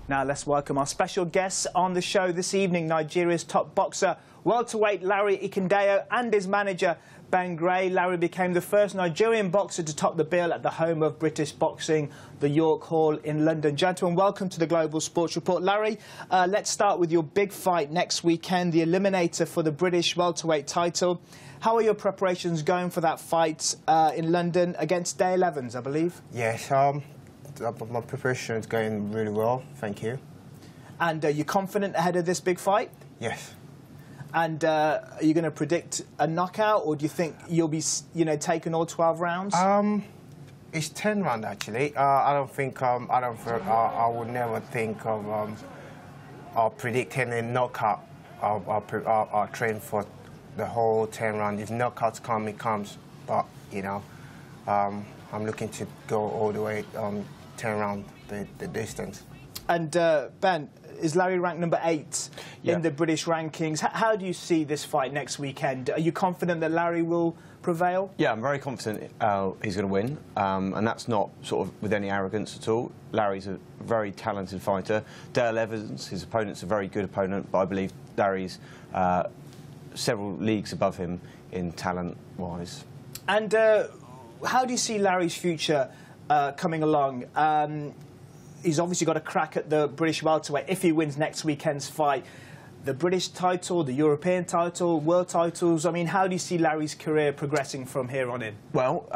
Now let's welcome our special guests on the show this evening, Nigeria's top boxer, welterweight Larry Ekundayo, and his manager, Ben Gray. Larry became the first Nigerian boxer to top the bill at the home of British boxing, the York Hall in London. Gentlemen, welcome to the Global Sports Report. Larry, let's start with your big fight next weekend, the eliminator for the British welterweight title. How are your preparations going for that fight in London against Dale Evans, I believe? Yes, my preparation is going really well, thank you. And are you confident ahead of this big fight? Yes. And are you going to predict a knockout, or do you think you'll be, taking all 12 rounds? It's 10 rounds actually. I would never think of predicting a knockout. I'll train for the whole 10 rounds. If knockouts come, it comes. But I'm looking to go all the way 10 rounds the distance. And Ben, is Larry ranked number 8 in the British rankings? How do you see this fight next weekend? Are you confident that Larry will prevail? Yeah, I'm very confident he's going to win, and that's not sort of with any arrogance at all. Larry's a very talented fighter. Dale Evans, his opponent's a very good opponent, but I believe Larry's several leagues above him in talent-wise. And how do you see Larry's future coming along? He's obviously got a crack at the British welterweight if he wins next weekend's fight. The British title, the European title, world titles. I mean, how do you see Larry's career progressing from here on in? Well,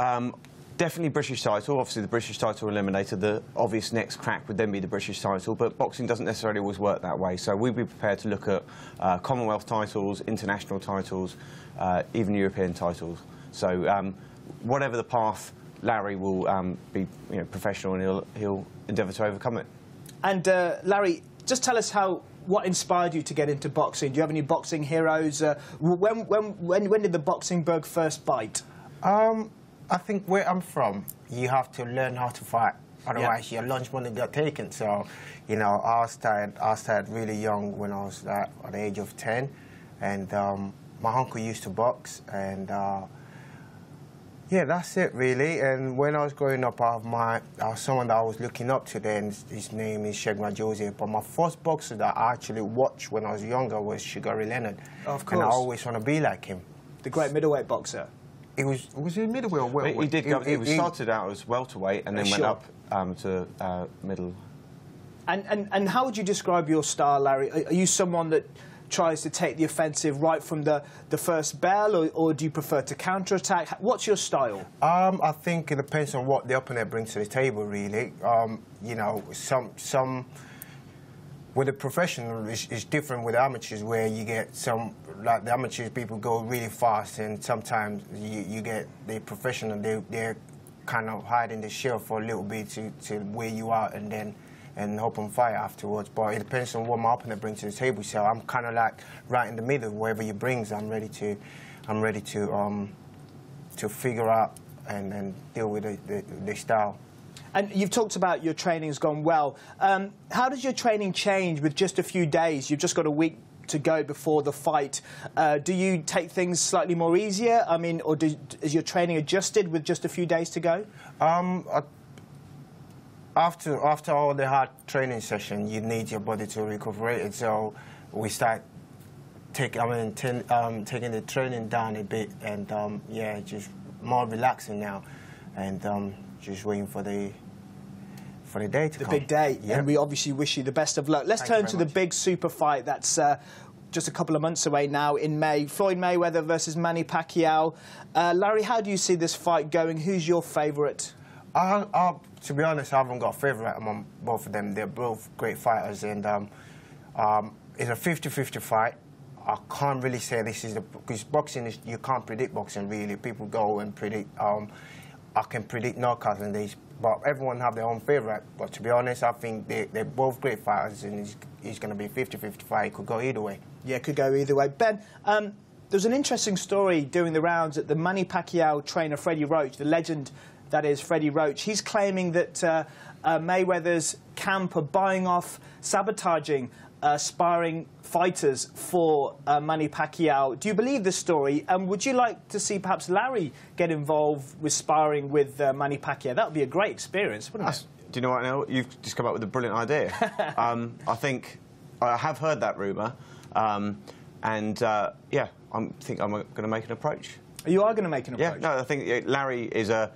definitely British title. Obviously, the British title eliminated. The obvious next crack would then be the British title, but boxing doesn't necessarily always work that way. So we'd be prepared to look at Commonwealth titles, international titles, even European titles. So whatever the path, Larry will be professional, and he'll endeavour to overcome it. And Larry, just tell us what inspired you to get into boxing. Do you have any boxing heroes? When did the boxing bug first bite? I think where I'm from, you have to learn how to fight. Otherwise, your lunch money got taken. So, I started really young when I was at the age of 10, and my uncle used to box, and yeah, that's it really. And when I was growing up, someone that I was looking up to then, his name is Shegma Jose. But my first boxer that I actually watched when I was younger was Sugar Ray Leonard. Of course. And I always want to be like him. The great middleweight boxer. Was he middleweight or welterweight? He started out as welterweight and then went up to middle. And how would you describe your style, Larry? Are you someone that tries to take the offensive right from the first bell, or do you prefer to counter-attack? What's your style? I think it depends on what the opponent brings to the table, really. Some with the professional is different with the amateurs, where you get some, like the amateurs, people go really fast, and sometimes you get the professional, they're kind of hiding the shell for a little bit to where you are, and hope on fire afterwards. But it depends on what my opponent brings to the table. So I'm kind of like right in the middle. Wherever he brings, I'm ready to figure out and deal with the style. And you've talked about your training's gone well. How does your training change with just a few days? You've just got a week to go before the fight. Do you take things slightly more easier? I mean, or is your training adjusted with just a few days to go? After all the hard training session, you need your body to recuperate. So we start taking the training down a bit, and yeah, just more relaxing now, and just waiting for the day to come. The big day, yeah. And we obviously wish you the best of luck. Let's turn to the big super fight that's just a couple of months away now in May. Floyd Mayweather versus Manny Pacquiao. Larry, how do you see this fight going? Who's your favourite? To be honest, I haven't got a favourite among both of them. They're both great fighters, and it's a 50-50 fight. I can't really say this is because boxing is, you can't predict boxing really. People go and predict. I can predict knockouts and these, but everyone have their own favourite. But to be honest, I think they're both great fighters, and it's going to be a 50-50 fight. It could go either way. Yeah, it could go either way. Ben, there's an interesting story doing the rounds at the Manny Pacquiao trainer, Freddie Roach, the legend that is Freddie Roach. He's claiming that Mayweather's camp are buying off, sabotaging sparring fighters for Manny Pacquiao. Do you believe this story? And would you like to see perhaps Larry get involved with sparring with Manny Pacquiao? That would be a great experience, wouldn't it? Do you know what, Anil? You've just come up with a brilliant idea. I think I have heard that rumour, yeah, I think I'm going to make an approach. You are going to make an approach? Yeah, no, I think Larry is a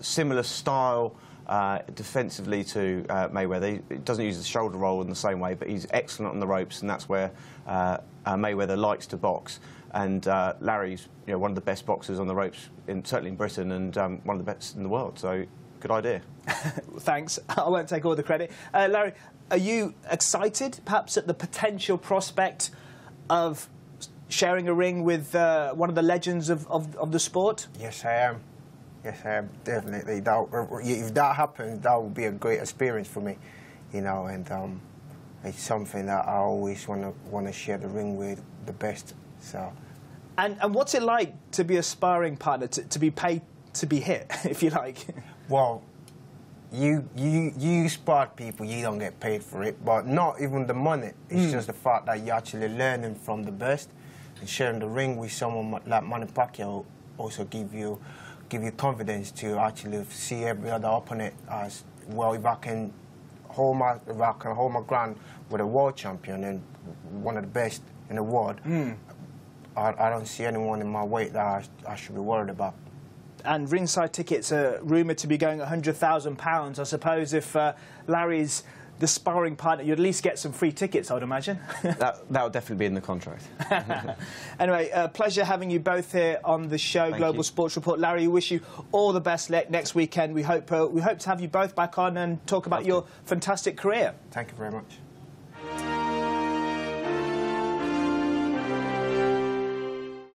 similar style defensively to Mayweather. He doesn't use the shoulder roll in the same way, but he's excellent on the ropes, and that's where Mayweather likes to box. And Larry's one of the best boxers on the ropes, certainly in Britain, and one of the best in the world. So, good idea. Thanks. I won't take all the credit. Larry, are you excited, perhaps, at the potential prospect of sharing a ring with one of the legends of the sport? Yes, I am. Yes, I am, definitely. If that happens, that would be a great experience for me, and it's something that I always want to share the ring with the best. So. And what's it like to be a sparring partner, to be paid to be hit, if you like? Well, you spar people, you don't get paid for it, but not even the money. It's just the fact that you're actually learning from the best, and sharing the ring with someone like Pacquiao also give you confidence to actually see every other opponent as well. If I can hold my ground with a world champion and one of the best in the world, I don't see anyone in my weight that I should be worried about. And ringside tickets are rumoured to be going £100,000. I suppose if Larry's the sparring partner, you'd at least get some free tickets, I would imagine. that would definitely be in the contract. Anyway, pleasure having you both here on the show, Thank Global you. Sports Report. Larry, we wish you all the best next weekend. We hope to have you both back on and talk about your fantastic career. Thank you very much.